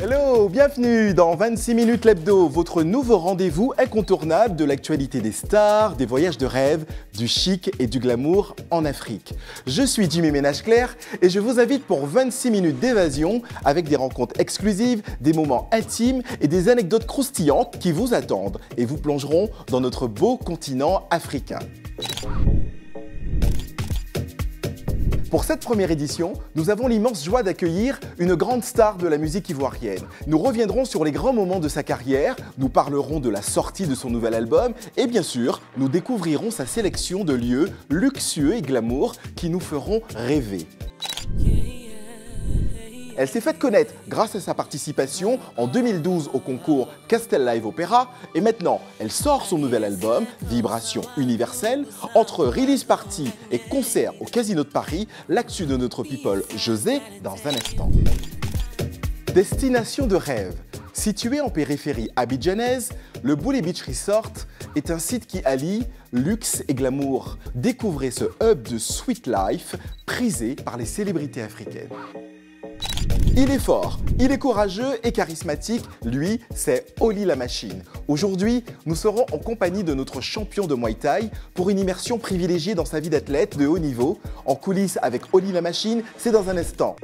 Hello, bienvenue dans 26 minutes l'hebdo, votre nouveau rendez-vous incontournable de l'actualité des stars, des voyages de rêve, du chic et du glamour en Afrique. Je suis Jimmy Ménage-Clair et je vous invite pour 26 minutes d'évasion avec des rencontres exclusives, des moments intimes et des anecdotes croustillantes qui vous attendent et vous plongeront dans notre beau continent africain. Pour cette première édition, nous avons l'immense joie d'accueillir une grande star de la musique ivoirienne. Nous reviendrons sur les grands moments de sa carrière, nous parlerons de la sortie de son nouvel album et bien sûr, nous découvrirons sa sélection de lieux luxueux et glamour qui nous feront rêver. Elle s'est faite connaître grâce à sa participation en 2012 au concours Castel Live Opera et maintenant elle sort son nouvel album Vibration Universelle. Entre release party et concert au Casino de Paris, l'actu de notre people José dans un instant. Destination de rêve. Situé en périphérie abidjanaise, le Boulé Beach Resort est un site qui allie luxe et glamour. Découvrez ce hub de sweet life prisé par les célébrités africaines. Il est fort, il est courageux et charismatique, lui, c'est Oli la Machine. Aujourd'hui, nous serons en compagnie de notre champion de Muay Thai pour une immersion privilégiée dans sa vie d'athlète de haut niveau. En coulisses avec Oli la Machine, c'est dans un instant.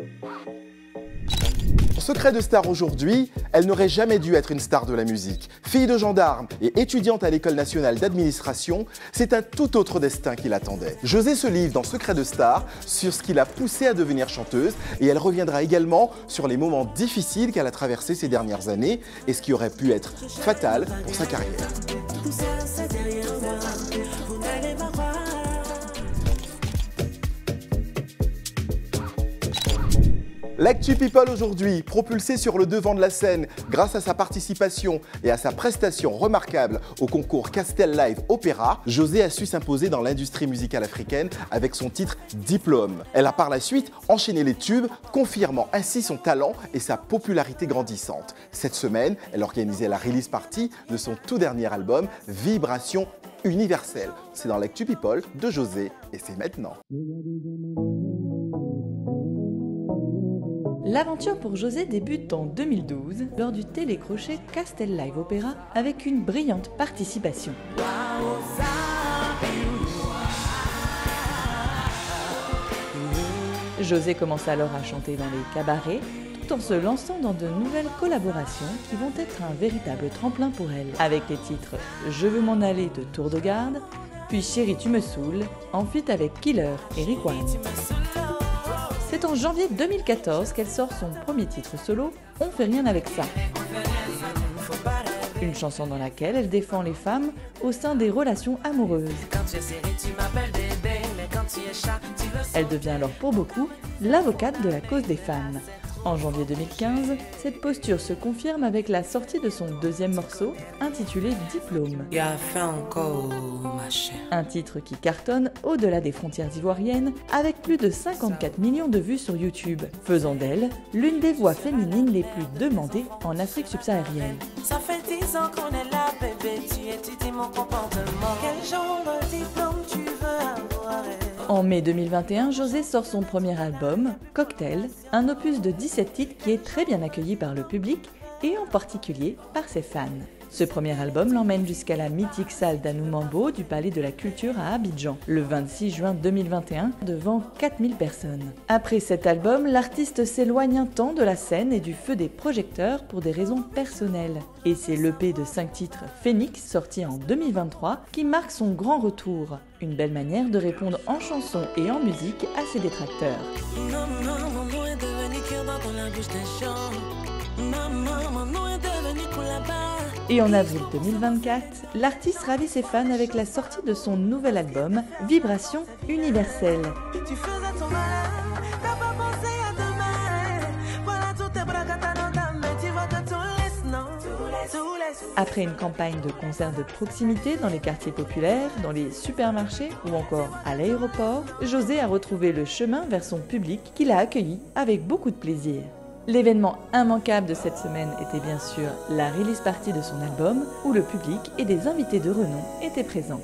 Secret de star aujourd'hui, elle n'aurait jamais dû être une star de la musique. Fille de gendarme et étudiante à l'École nationale d'administration, c'est un tout autre destin qui l'attendait. José se livre dans Secret de star sur ce qui l'a poussée à devenir chanteuse et elle reviendra également sur les moments difficiles qu'elle a traversés ces dernières années et ce qui aurait pu être fatal pour sa carrière. L'actu People aujourd'hui, propulsée sur le devant de la scène grâce à sa participation et à sa prestation remarquable au concours Castel Live Opera, José a su s'imposer dans l'industrie musicale africaine avec son titre Diplôme. Elle a par la suite enchaîné les tubes, confirmant ainsi son talent et sa popularité grandissante. Cette semaine, elle organisait la release party de son tout dernier album, Vibration Universelle. C'est dans l'actu People de José et c'est maintenant. L'aventure pour José débute en 2012 lors du télécrochet Castel Live Opera avec une brillante participation. José commence alors à chanter dans les cabarets tout en se lançant dans de nouvelles collaborations qui vont être un véritable tremplin pour elle avec les titres Je veux m'en aller de Tour de Garde, puis Chérie tu me saoules, en feat avec Killer et Rick One. C'est en janvier 2014 qu'elle sort son premier titre solo, On fait rien avec ça. Une chanson dans laquelle elle défend les femmes au sein des relations amoureuses. Elle devient alors pour beaucoup l'avocate de la cause des femmes. En janvier 2015, cette posture se confirme avec la sortie de son deuxième morceau, intitulé Diplôme. Un titre qui cartonne au-delà des frontières ivoiriennes, avec plus de 54 millions de vues sur YouTube, faisant d'elle l'une des voix féminines les plus demandées en Afrique subsaharienne. Ça fait 10 ans qu'on est là, bébé, tu étudies mon comportement. Quel genre de diplôme tu veux avoir? En mai 2021, José sort son premier album, Cocktail, un opus de 17 titres qui est très bien accueilli par le public et en particulier par ses fans. Ce premier album l'emmène jusqu'à la mythique salle d'Anoumambo du Palais de la Culture à Abidjan, le 26 juin 2021, devant 4000 personnes. Après cet album, l'artiste s'éloigne un temps de la scène et du feu des projecteurs pour des raisons personnelles. Et c'est l'EP de 5 titres Phoenix, sorti en 2023, qui marque son grand retour. Une belle manière de répondre en chanson et en musique à ses détracteurs. Et en avril 2024, l'artiste ravit ses fans avec la sortie de son nouvel album, Vibration Universelle. Après une campagne de concerts de proximité dans les quartiers populaires, dans les supermarchés ou encore à l'aéroport, José a retrouvé le chemin vers son public qu'il a accueilli avec beaucoup de plaisir. L'événement immanquable de cette semaine était bien sûr la release party de son album, où le public et des invités de renom étaient présents.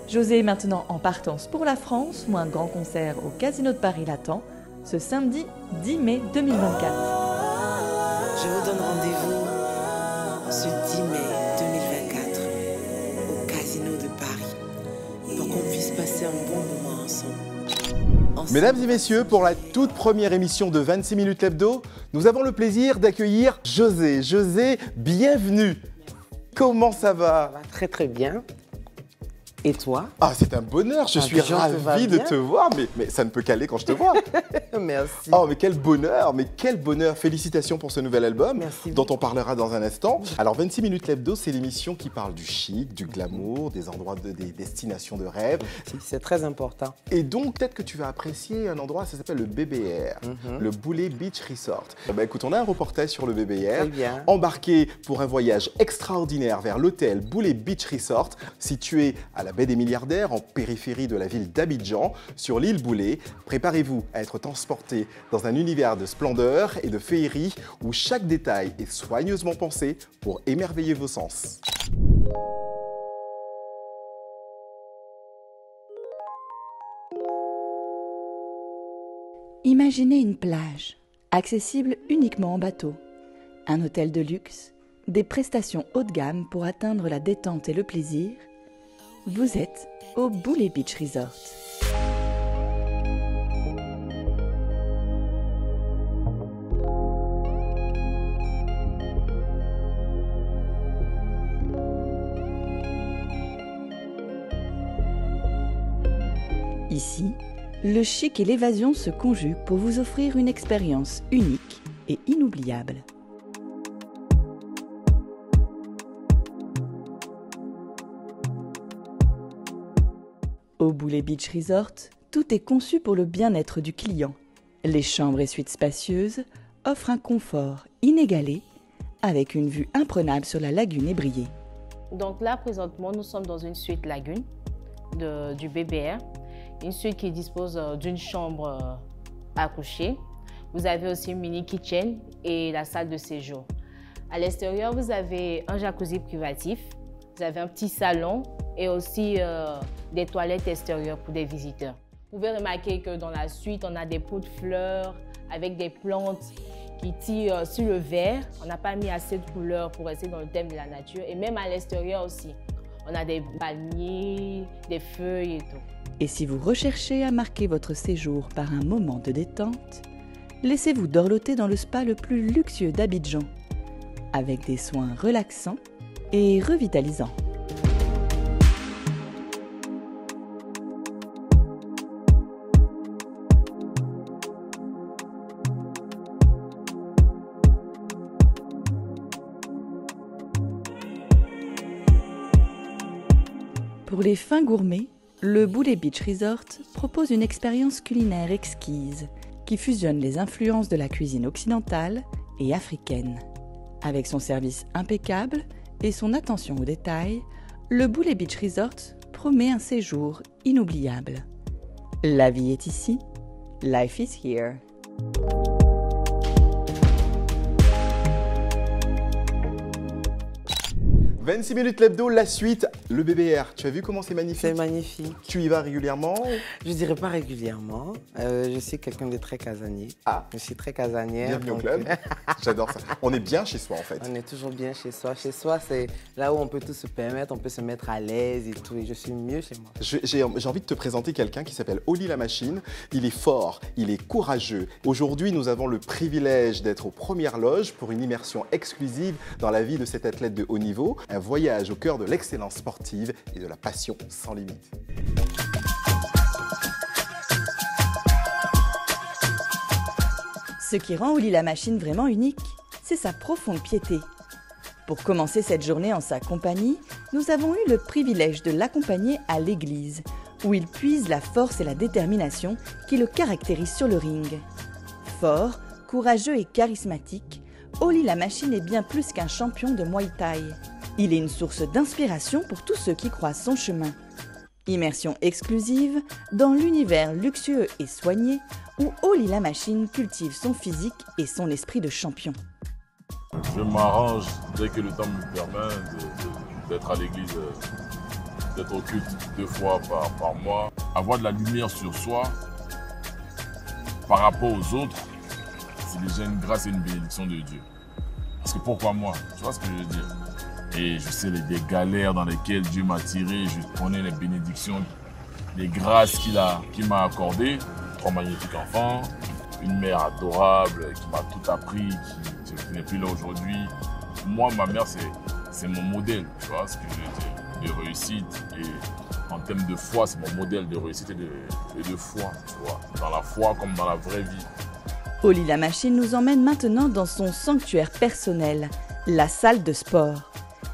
José est maintenant en partance pour la France, où un grand concert au Casino de Paris l'attend, ce samedi 10 mai 2024. Je vous donne rendez-vous ce 10 mai 2024 au Casino de Paris pour qu'on puisse passer un bon moment ensemble. Mesdames et messieurs, pour la toute première émission de 26 minutes l'hebdo, nous avons le plaisir d'accueillir José. José, bienvenue. Comment ça va? Ça va très très bien. Et toi? Ah, c'est un bonheur, je suis ravi de te voir, mais ça ne peut qu'aller quand je te vois. Merci. Oh, mais quel bonheur. Félicitations pour ce nouvel album, merci dont on parlera dans un instant. Alors, 26 minutes l'hebdo, c'est l'émission qui parle du chic, du glamour, des endroits, des destinations de rêve. C'est très important. Et donc, peut-être que tu vas apprécier un endroit, ça s'appelle le BBR, le Boulé Beach Resort. Bah, écoute, on a un reportage sur le BBR. Très bien. Embarqué pour un voyage extraordinaire vers l'hôtel Boulé Beach Resort, situé à la baie des Milliardaires, en périphérie de la ville d'Abidjan, sur l'île Boulé. Préparez-vous à être transporté dans un univers de splendeur et de féerie où chaque détail est soigneusement pensé pour émerveiller vos sens. Imaginez une plage, accessible uniquement en bateau, un hôtel de luxe, des prestations haut de gamme pour atteindre la détente et le plaisir. Vous êtes au Boulé Beach Resort. Ici, le chic et l'évasion se conjuguent pour vous offrir une expérience unique et inoubliable. Au Boulé Beach Resort, tout est conçu pour le bien-être du client. Les chambres et suites spacieuses offrent un confort inégalé avec une vue imprenable sur la lagune ébriée. Donc là, présentement, nous sommes dans une suite lagune du BBR, une suite qui dispose d'une chambre à coucher. Vous avez aussi une mini kitchen et la salle de séjour. À l'extérieur, vous avez un jacuzzi privatif, vous avez un petit salon et aussi des toilettes extérieures pour des visiteurs. Vous pouvez remarquer que dans la suite, on a des pots de fleurs avec des plantes qui tirent sur le verre. On n'a pas mis assez de couleurs pour rester dans le thème de la nature. Et même à l'extérieur aussi, on a des palmiers, des feuilles et tout. Et si vous recherchez à marquer votre séjour par un moment de détente, laissez-vous dorloter dans le spa le plus luxueux d'Abidjan, avec des soins relaxants et revitalisants. Pour les fins gourmets, le Boulé Beach Resort propose une expérience culinaire exquise qui fusionne les influences de la cuisine occidentale et africaine. Avec son service impeccable et son attention aux détails, le Boulé Beach Resort promet un séjour inoubliable. La vie est ici, life is here. 26 minutes l'hebdo, la suite, le BBR. Tu as vu comment c'est magnifique? C'est magnifique. Tu y vas régulièrement? Je dirais pas régulièrement. Je suis quelqu'un de très casanier. Ah. Je suis très casanière. Bienvenue au club. J'adore ça. On est bien chez soi en fait. On est toujours bien chez soi. Chez soi, c'est là où on peut tout se permettre, on peut se mettre à l'aise et tout. Et je suis mieux chez moi. J'ai envie de te présenter quelqu'un qui s'appelle Oli la Machine. Il est fort, il est courageux. Aujourd'hui, nous avons le privilège d'être aux premières loges pour une immersion exclusive dans la vie de cet athlète de haut niveau. Un voyage au cœur de l'excellence sportive et de la passion sans limite. Ce qui rend Oli la Machine vraiment unique, c'est sa profonde piété. Pour commencer cette journée en sa compagnie, nous avons eu le privilège de l'accompagner à l'église, où il puise la force et la détermination qui le caractérisent sur le ring. Fort, courageux et charismatique, Oli la Machine est bien plus qu'un champion de Muay Thai. Il est une source d'inspiration pour tous ceux qui croisent son chemin. Immersion exclusive dans l'univers luxueux et soigné où Oli la Machine cultive son physique et son esprit de champion. Je m'arrange dès que le temps me permet d'être à l'église, d'être au culte 2 fois par mois. Avoir de la lumière sur soi par rapport aux autres, c'est déjà une grâce et une bénédiction de Dieu. Parce que pourquoi moi? Tu vois ce que je veux dire? Et je sais des galères dans lesquelles Dieu m'a tiré. Je connais les bénédictions, les grâces qu'il m'a accordées. 3 magnifiques enfants, une mère adorable qui m'a tout appris, qui n'est plus là aujourd'hui. Moi, ma mère, c'est mon modèle, tu vois ce que je veux dire, de réussite. Et en termes de foi, c'est mon modèle de réussite et de foi, tu vois, dans la foi comme dans la vraie vie. Oli la machine nous emmène maintenant dans son sanctuaire personnel, la salle de sport.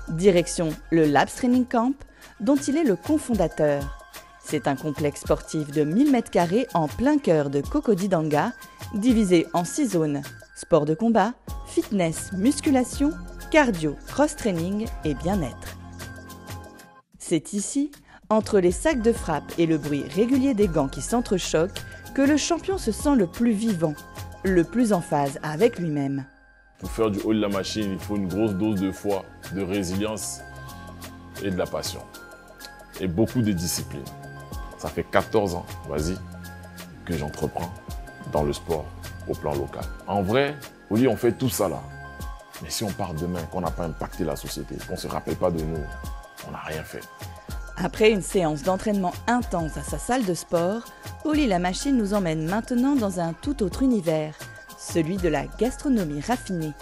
Direction le Labs Training Camp, dont il est le cofondateur. C'est un complexe sportif de 1000 m² en plein cœur de Cocody-Danga, divisé en 6 zones. Sport de combat, fitness, musculation, cardio, cross-training et bien-être. C'est ici, entre les sacs de frappe et le bruit régulier des gants qui s'entrechoquent, que le champion se sent le plus vivant, le plus en phase avec lui-même. Pour faire du Oli la machine, il faut une grosse dose de foi, de résilience et de la passion. Et beaucoup de discipline. Ça fait 14 ans, vas-y, que j'entreprends dans le sport au plan local. En vrai, Oli, on fait tout ça là. Mais si on part demain, qu'on n'a pas impacté la société, qu'on ne se rappelle pas de nous, on n'a rien fait. Après une séance d'entraînement intense à sa salle de sport, Oli la machine nous emmène maintenant dans un tout autre univers, celui de la gastronomie raffinée.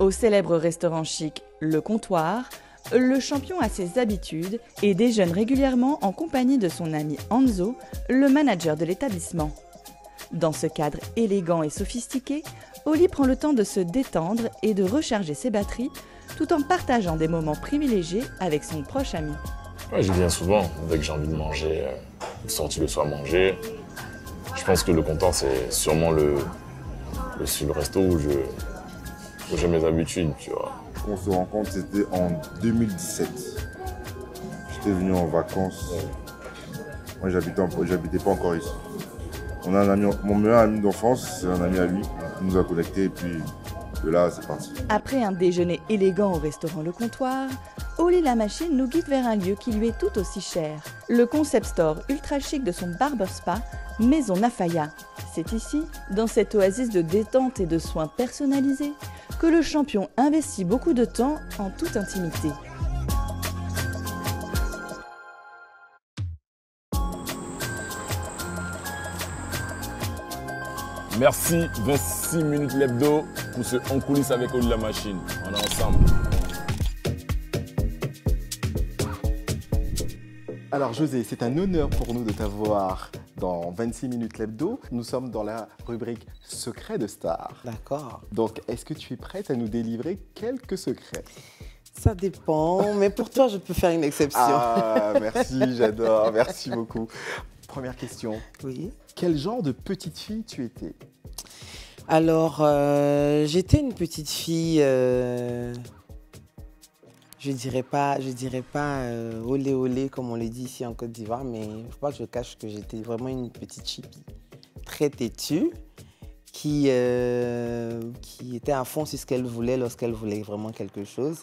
Au célèbre restaurant chic Le Comptoir, le champion a ses habitudes et déjeune régulièrement en compagnie de son ami Anzo, le manager de l'établissement. Dans ce cadre élégant et sophistiqué, Oli prend le temps de se détendre et de recharger ses batteries tout en partageant des moments privilégiés avec son proche ami. Ouais, je viens souvent, dès que j'ai envie de manger, sortir le soir manger. Je pense que le comptoir, c'est sûrement le resto où j'ai mes habitudes, tu vois. On se rencontre, c'était en 2017. J'étais venu en vacances. Moi, j'habitais pas encore ici. On a un ami, mon meilleur ami d'enfance, c'est un ami à lui, qui nous a connectés et puis de là, c'est parti. Après un déjeuner élégant au restaurant Le Comptoir, Oli la machine nous guide vers un lieu qui lui est tout aussi cher, le concept store ultra chic de son barber spa, Maison Nafaya. C'est ici, dans cette oasis de détente et de soins personnalisés, que le champion investit beaucoup de temps en toute intimité. Merci 26 minutes l'hebdo pour ce En coulisses avec Oli la machine. On est ensemble. Alors José, c'est un honneur pour nous de t'avoir dans 26 minutes l'hebdo. Nous sommes dans la rubrique Secrets de Star. D'accord. Donc, est-ce que tu es prête à nous délivrer quelques secrets? Ça dépend, mais pour toi, je peux faire une exception. Ah, merci, j'adore, merci beaucoup. Première question. Oui. Quel genre de petite fille tu étais? Alors, j'étais une petite fille, je dirais pas olé olé comme on le dit ici en Côte d'Ivoire, mais il ne faut pas que je cache que j'étais vraiment une petite chipie, très têtue, qui était à fond sur ce qu'elle voulait lorsqu'elle voulait vraiment quelque chose.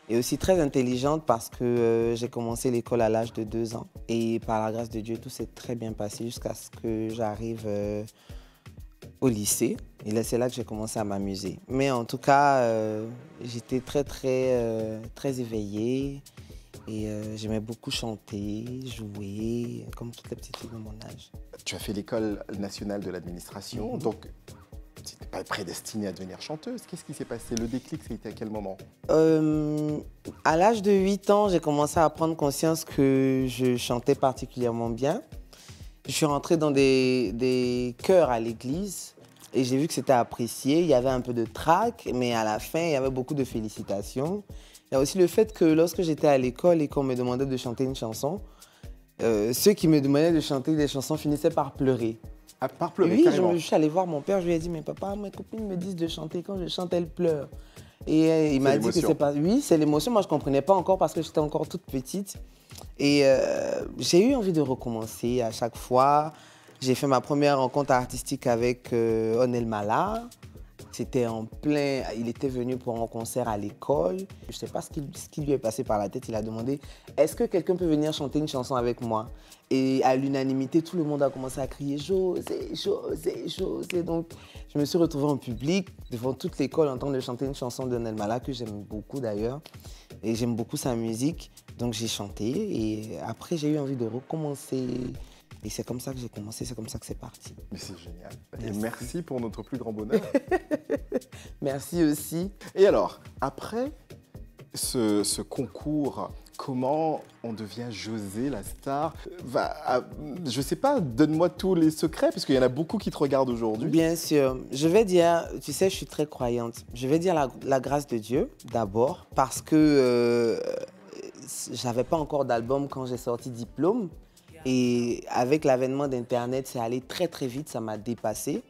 Et aussi très intelligente parce que j'ai commencé l'école à l'âge de 2 ans. Et par la grâce de Dieu, tout s'est très bien passé jusqu'à ce que j'arrive au lycée. Et là, c'est là que j'ai commencé à m'amuser. Mais en tout cas, j'étais très éveillée. Et j'aimais beaucoup chanter, jouer, comme toutes les petites filles de mon âge. Tu as fait l'école nationale de l'administration, donc tu n'étais pas prédestinée à devenir chanteuse. Qu'est-ce qui s'est passé? Le déclic, c'était à quel moment? À l'âge de 8 ans, j'ai commencé à prendre conscience que je chantais particulièrement bien. Je suis rentrée dans des chœurs à l'église et j'ai vu que c'était apprécié. Il y avait un peu de trac, mais à la fin, il y avait beaucoup de félicitations. Il y a aussi le fait que lorsque j'étais à l'école et qu'on me demandait de chanter une chanson, ceux qui me demandaient de chanter des chansons finissaient par pleurer. À part pleurer, oui, carrément. je suis allée voir mon père, je lui ai dit, mais papa, mes copines me disent de chanter, quand je chante, elles pleurent. Et il m'a dit que c'est pas... Oui, c'est l'émotion, moi je ne comprenais pas encore parce que j'étais encore toute petite. Et j'ai eu envie de recommencer à chaque fois. J'ai fait ma première rencontre artistique avec Onel Mala. C'était en plein, il était venu pour un concert à l'école. Je ne sais pas ce qui lui est passé par la tête. Il a demandé, est-ce que quelqu'un peut venir chanter une chanson avec moi? Et à l'unanimité, tout le monde a commencé à crier, José, José, José. Donc, je me suis retrouvée en public, devant toute l'école, en train de chanter une chanson de Nel Mala, que j'aime beaucoup d'ailleurs. Et j'aime beaucoup sa musique. Donc, j'ai chanté. Et après, j'ai eu envie de recommencer. Et c'est comme ça que j'ai commencé, c'est comme ça que c'est parti. Mais c'est génial. Merci. Et merci pour notre plus grand bonheur. Merci aussi. Et alors, après ce concours, comment on devient José, la star? Je sais pas, donne-moi tous les secrets, parce qu'il y en a beaucoup qui te regardent aujourd'hui. Bien sûr. Je vais dire, tu sais, je suis très croyante. Je vais dire la grâce de Dieu, d'abord, parce que j'avais pas encore d'album quand j'ai sorti Diplôme. Et avec l'avènement d'Internet, c'est allé très très vite, ça m'a dépassé.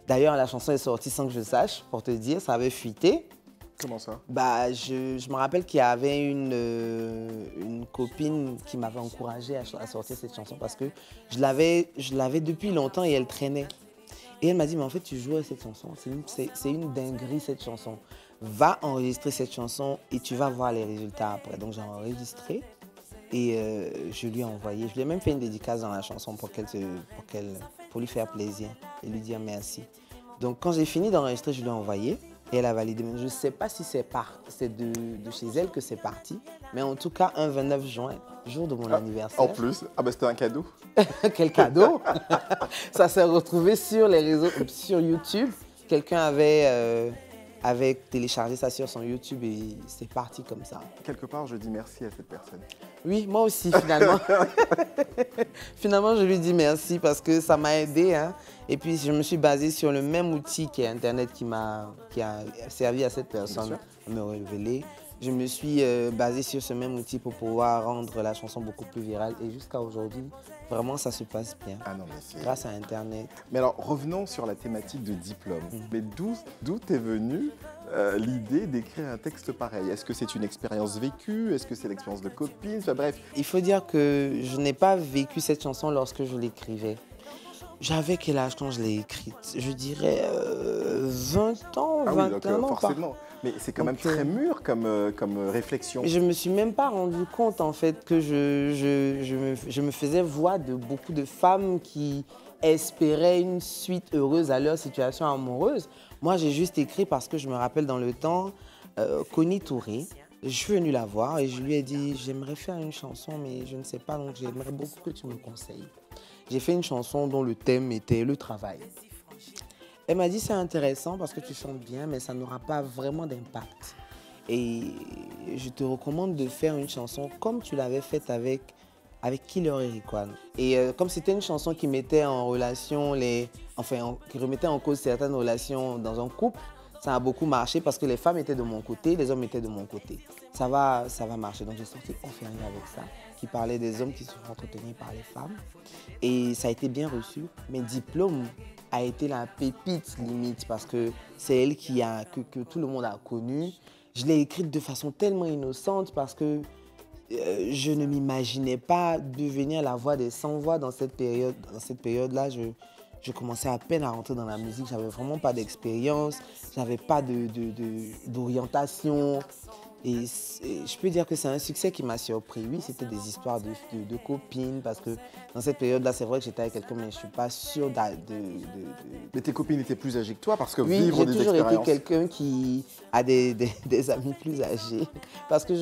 D'ailleurs, la chanson est sortie sans que je sache, pour te dire, ça avait fuité. Comment ça? Je me rappelle qu'il y avait une copine qui m'avait encouragée à sortir cette chanson parce que je l'avais depuis longtemps et elle traînait. Et elle m'a dit, mais en fait, tu joues à cette chanson, c'est une dinguerie cette chanson. Va enregistrer cette chanson et tu vas voir les résultats après. Donc j'ai enregistré. Et je lui ai envoyé, je lui ai même fait une dédicace dans la chanson pour lui faire plaisir et lui dire merci. Donc quand j'ai fini d'enregistrer, je lui ai envoyé et elle a validé. Mais je ne sais pas si c'est de chez elle que c'est parti, mais en tout cas, un 29 juin, jour de mon anniversaire. En plus, c'était un cadeau. Quel cadeau. Ça s'est retrouvé sur les réseaux, sur YouTube. Quelqu'un avait téléchargé ça sur son YouTube et c'est parti comme ça. Quelque part, je dis merci à cette personne. Oui, moi aussi, finalement. Finalement, je lui dis merci parce que ça m'a aidé. Hein. Et puis, je me suis basée sur le même outil qui est Internet qui a servi à cette personne à me révéler. Je me suis basée sur ce même outil pour pouvoir rendre la chanson beaucoup plus virale. Et jusqu'à aujourd'hui, vraiment, ça se passe bien. Ah non, mais grâce à Internet. Mais alors, revenons sur la thématique de Diplôme. Mais d'où t'es venue l'idée d'écrire un texte pareil? Est-ce que c'est une expérience vécue? Est-ce que c'est l'expérience de copine? Enfin bref. Il faut dire que je n'ai pas vécu cette chanson lorsque je l'écrivais. J'avais quel âge quand je l'ai écrite? Je dirais 20 ans, 21 ans. Forcément. Mais c'est quand même très mûr comme réflexion. Je ne me suis même pas rendu compte en fait que je me faisais voix de beaucoup de femmes qui espéraient une suite heureuse à leur situation amoureuse. Moi, j'ai juste écrit parce que je me rappelle dans le temps, Connie Touré, je suis venue la voir et je lui ai dit, j'aimerais faire une chanson, mais je ne sais pas, donc j'aimerais beaucoup que tu me conseilles. J'ai fait une chanson dont le thème était le travail. Elle m'a dit, c'est intéressant parce que tu chantes bien, mais ça n'aura pas vraiment d'impact. Et je te recommande de faire une chanson comme tu l'avais faite avec Killer Eric One. Et comme c'était une chanson qui mettait en relation qui remettait en cause certaines relations dans un couple, ça a beaucoup marché parce que les femmes étaient de mon côté, les hommes étaient de mon côté. Ça va marcher. Donc j'ai sorti Enfermé avec ça, qui parlait des hommes qui se font entretenir par les femmes. Et ça a été bien reçu. Mais Diplôme a été la pépite limite parce que c'est elle que tout le monde a connue. Je l'ai écrite de façon tellement innocente parce que je ne m'imaginais pas devenir la voix des sans-voix dans cette période. Dans cette période-là, je commençais à peine à rentrer dans la musique. J'avais vraiment pas d'expérience, j'avais pas d'orientation. Et je peux dire que c'est un succès qui m'a surpris. Oui, c'était des histoires de copines parce que dans cette période-là, c'est vrai que j'étais avec quelqu'un, mais je ne suis pas sûre Mais tes copines étaient plus âgées que toi parce que oui, vivre des expériences... Oui, j'ai toujours été quelqu'un qui a des amis plus âgés. Parce que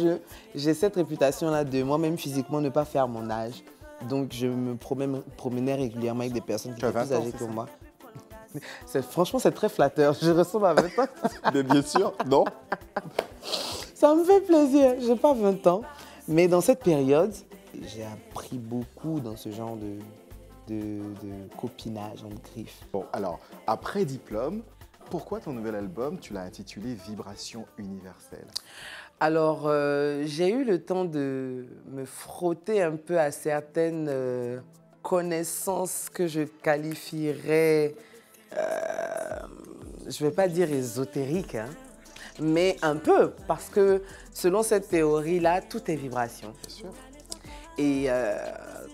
j'ai cette réputation-là de moi-même physiquement ne pas faire mon âge. Donc je me promenais régulièrement avec des personnes qui étaient plus âgées que moi. Franchement, c'est très flatteur. Je ressemble à 20 ans. Mais bien sûr, non. Ça me fait plaisir. Je n'ai pas 20 ans. Mais dans cette période, j'ai appris beaucoup dans ce genre de copinage en griffe. Bon, alors, après Diplôme, pourquoi ton nouvel album, tu l'as intitulé Vibration universelle? Alors, j'ai eu le temps de me frotter un peu à certaines connaissances que je qualifierais, je ne vais pas dire ésotériques, hein, mais un peu, parce que selon cette théorie-là, tout est vibration. Bien sûr. Et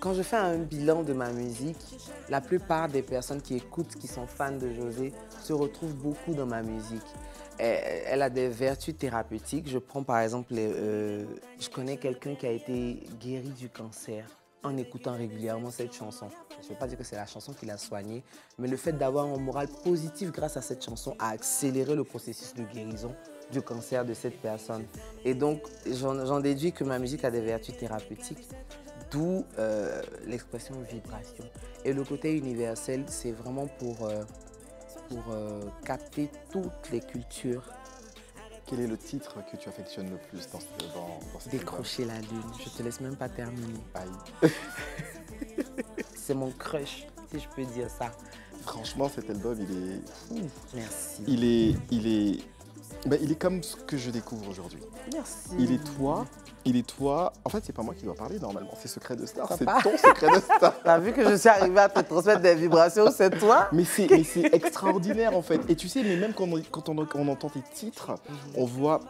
quand je fais un bilan de ma musique, la plupart des personnes qui écoutent, qui sont fans de José, se retrouvent beaucoup dans ma musique. Elle a des vertus thérapeutiques. Je prends par exemple, je connais quelqu'un qui a été guéri du cancer en écoutant régulièrement cette chanson. Je ne veux pas dire que c'est la chanson qui l'a soigné, mais le fait d'avoir un moral positif grâce à cette chanson a accéléré le processus de guérison du cancer de cette personne. Et donc, j'en déduis que ma musique a des vertus thérapeutiques, d'où l'expression vibration. Et le côté universel, c'est vraiment pour capter toutes les cultures. Quel est le titre que tu affectionnes le plus dans cette Décrocher la lune. Je te laisse même pas terminer. Aïe. C'est mon crush, si je peux dire ça. Franchement, cet album, il est... Merci. Il est comme ce que je découvre aujourd'hui. Merci. Il est toi. En fait, c'est pas moi qui dois parler normalement, c'est Secret de Star. C'est Papa. ton Secret de Star. T'as vu que je suis arrivée à te transmettre des vibrations, c'est toi? Mais c'est extraordinaire en fait. Et tu sais, mais même quand on entend tes titres, on voit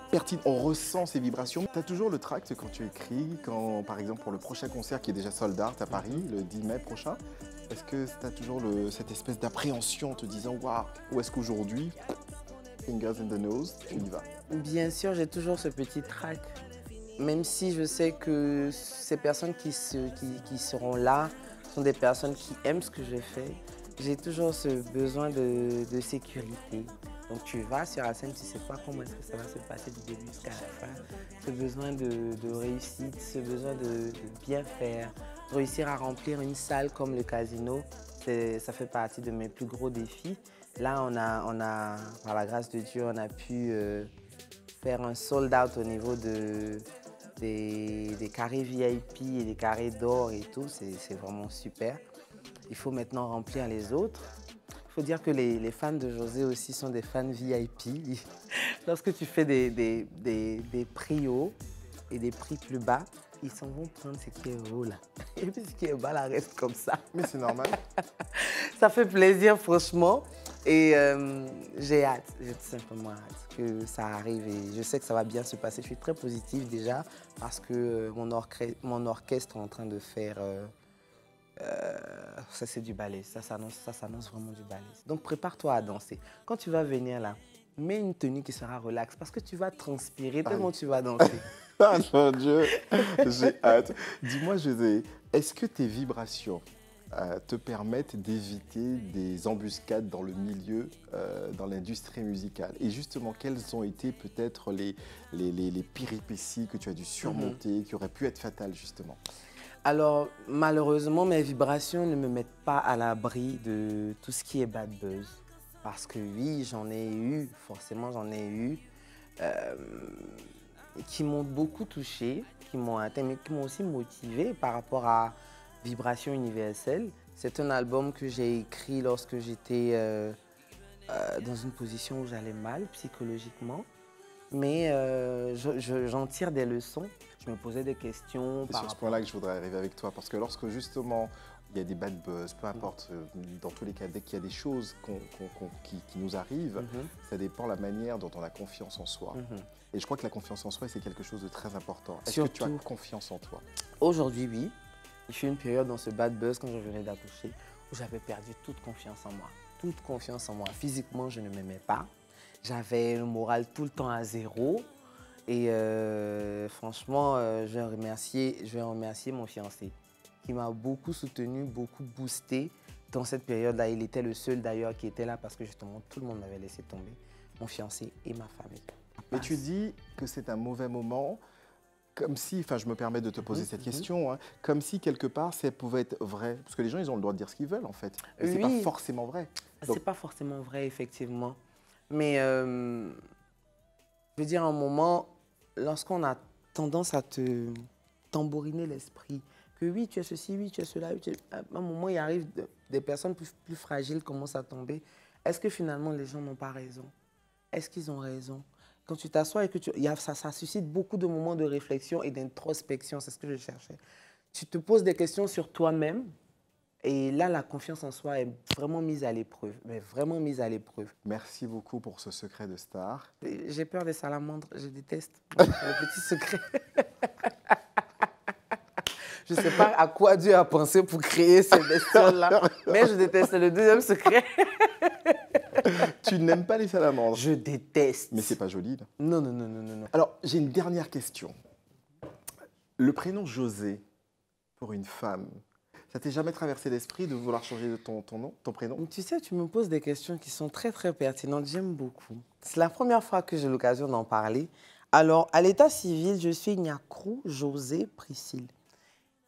on ressent ces vibrations. Tu as toujours le tract quand tu écris, par exemple pour le prochain concert qui est déjà sold out à Paris, le 10 mai prochain. Est-ce que tu as toujours cette espèce d'appréhension en te disant waouh, où est-ce qu'aujourd'hui, fingers in the nose, tu y vas? Bien sûr, j'ai toujours ce petit trac. Même si je sais que ces personnes qui seront là sont des personnes qui aiment ce que je fais, j'ai toujours ce besoin de sécurité. Donc tu vas sur la scène, tu ne sais pas comment est-ce que ça va se passer du début jusqu'à la fin. Ce besoin de réussite, ce besoin de bien faire, de réussir à remplir une salle comme le Casino, ça fait partie de mes plus gros défis. Là, on a par la grâce de Dieu, on a pu faire un sold out au niveau des carrés VIP et des carrés d'or et tout, c'est vraiment super. Il faut maintenant remplir les autres. Il faut dire que les fans de José aussi sont des fans VIP. Lorsque tu fais des prix hauts et des prix plus bas, ils s'en vont prendre ce qui est haut là. Et puis ce qui est bas là reste comme ça. Mais c'est normal. Ça fait plaisir franchement. Et j'ai hâte, j'ai tout simplement hâte que ça arrive et je sais que ça va bien se passer. Je suis très positive déjà parce que mon orchestre est en train de faire... ça c'est du ballet, ça s'annonce vraiment du ballet. Donc prépare-toi à danser. Quand tu vas venir là, mets une tenue qui sera relaxe parce que tu vas transpirer tellement tu vas danser. Ah mon Dieu, j'ai hâte. Dis-moi José, est-ce que tes vibrations te permettent d'éviter des embuscades dans le milieu, dans l'industrie musicale? Et justement, quelles ont été peut-être les péripéties que tu as dû surmonter, qui auraient pu être fatales justement? Alors, malheureusement, mes vibrations ne me mettent pas à l'abri de tout ce qui est bad buzz. Parce que oui, j'en ai eu, forcément j'en ai eu, qui m'ont beaucoup touchée, qui m'ont atteint, mais qui m'ont aussi motivée par rapport à Vibration universelle. C'est un album que j'ai écrit lorsque j'étais dans une position où j'allais mal psychologiquement. Mais j'en tire des leçons. Je me posais des questions. C'est sur ce point-là que je voudrais arriver avec toi. Parce que lorsque justement il y a des bad buzz, peu importe, dans tous les cas, dès qu'il y a des choses qui nous arrivent, ça dépend de la manière dont on a confiance en soi. Et je crois que la confiance en soi, c'est quelque chose de très important. Est-ce que tu as confiance en toi? Aujourd'hui, oui. Il fut une période dans ce bad buzz, quand je venais d'accoucher, où j'avais perdu toute confiance en moi. Toute confiance en moi. Physiquement, je ne m'aimais pas. J'avais le moral tout le temps à zéro. Et franchement, je vais remercier mon fiancé, qui m'a beaucoup soutenu, beaucoup boosté dans cette période-là. Il était le seul d'ailleurs qui était là parce que justement, tout le monde m'avait laissé tomber. Mon fiancé et ma famille. Mais tu dis que c'est un mauvais moment. Comme si, enfin je me permets de te poser cette question, hein, comme si quelque part ça pouvait être vrai. Parce que les gens, ils ont le droit de dire ce qu'ils veulent en fait. Mais c'est pas forcément vrai. C'est pas forcément vrai, effectivement. Mais je veux dire, à un moment, lorsqu'on a tendance à te tambouriner l'esprit, que oui, tu as ceci, oui, tu as cela, à un moment, il arrive des personnes plus fragiles commencent à tomber. Est-ce que finalement, les gens n'ont pas raison? Est-ce qu'ils ont raison? Quand tu t'assois et que ça suscite beaucoup de moments de réflexion et d'introspection, c'est ce que je cherchais. Tu te poses des questions sur toi-même et là, la confiance en soi est vraiment mise à l'épreuve, mais vraiment mise à l'épreuve. Merci beaucoup pour ce secret de star. J'ai peur des salamandres, je déteste le petit secret. Je ne sais pas à quoi Dieu a pensé pour créer ces bestioles-là, mais je déteste le deuxième secret. Tu n'aimes pas les salamandres? Je déteste. Mais c'est pas joli, là. Non, non, non, non, non, non. Alors, j'ai une dernière question. Le prénom José, pour une femme, ça t'est jamais traversé l'esprit de vouloir changer de ton nom, ton prénom? Tu sais, tu me poses des questions qui sont très, très pertinentes. J'aime beaucoup. C'est la première fois que j'ai l'occasion d'en parler. Alors, à l'état civil, je suis Nyakrou José Priscille.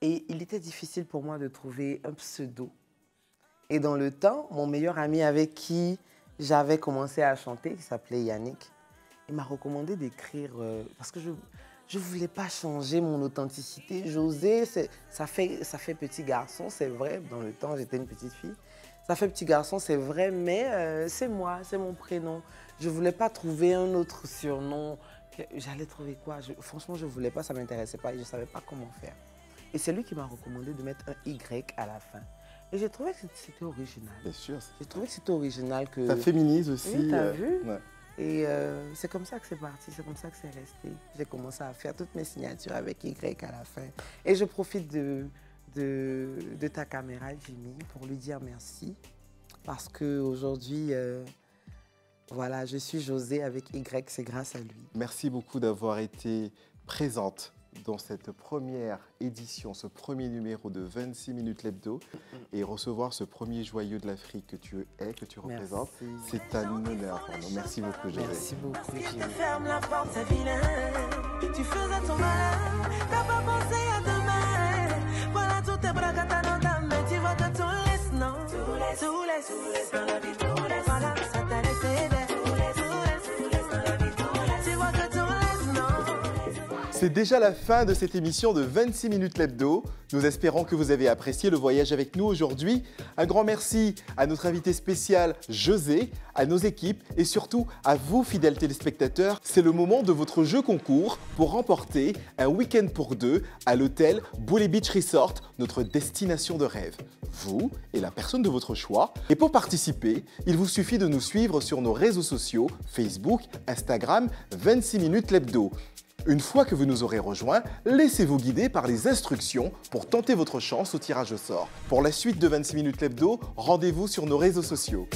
Et il était difficile pour moi de trouver un pseudo. Et dans le temps, mon meilleur ami avec qui j'avais commencé à chanter, qui s'appelait Yannick, il m'a recommandé d'écrire, parce que je ne voulais pas changer mon authenticité. José, ça fait petit garçon, c'est vrai. Dans le temps, j'étais une petite fille. Ça fait petit garçon, c'est vrai, mais c'est moi, c'est mon prénom. Je ne voulais pas trouver un autre surnom. J'allais trouver quoi? Franchement, je ne voulais pas, ça ne m'intéressait pas et je ne savais pas comment faire. Et c'est lui qui m'a recommandé de mettre un Y à la fin. Et j'ai trouvé que c'était original. Bien sûr. J'ai trouvé que c'était original. Que... Ça féminise aussi. Oui, t'as vu? Ouais. Et c'est comme ça que c'est parti, c'est comme ça que c'est resté. J'ai commencé à faire toutes mes signatures avec Y à la fin. Et je profite de ta caméra, Jimmy, pour lui dire merci. Parce qu'aujourd'hui, voilà, je suis José avec Y, c'est grâce à lui. Merci beaucoup d'avoir été présente dans cette première édition, ce premier numéro de 26 minutes l'hebdo et recevoir ce premier joyeux de l'Afrique que tu es, que tu représentes. C'est un honneur pour nous. Merci beaucoup, José. Merci beaucoup, Jimmy. Ferme la porte, c'est vilain. Tu faisais ton malin, t'as pas pensé à demain. Voilà tous tes bras dans ta main, tu vois que tout laisse, non? Tout laisse dans la vie, tout laisse. Voilà, ça t'a laissé d'être. C'est déjà la fin de cette émission de 26 minutes l'hebdo. Nous espérons que vous avez apprécié le voyage avec nous aujourd'hui. Un grand merci à notre invité spécial José, à nos équipes et surtout à vous, fidèles téléspectateurs. C'est le moment de votre jeu concours pour remporter un week-end pour deux à l'hôtel Bully Beach Resort, notre destination de rêve. Vous et la personne de votre choix. Et pour participer, il vous suffit de nous suivre sur nos réseaux sociaux, Facebook, Instagram, 26 minutes l'hebdo. Une fois que vous nous aurez rejoints, laissez-vous guider par les instructions pour tenter votre chance au tirage au sort. Pour la suite de 26 minutes l'hebdo, rendez-vous sur nos réseaux sociaux.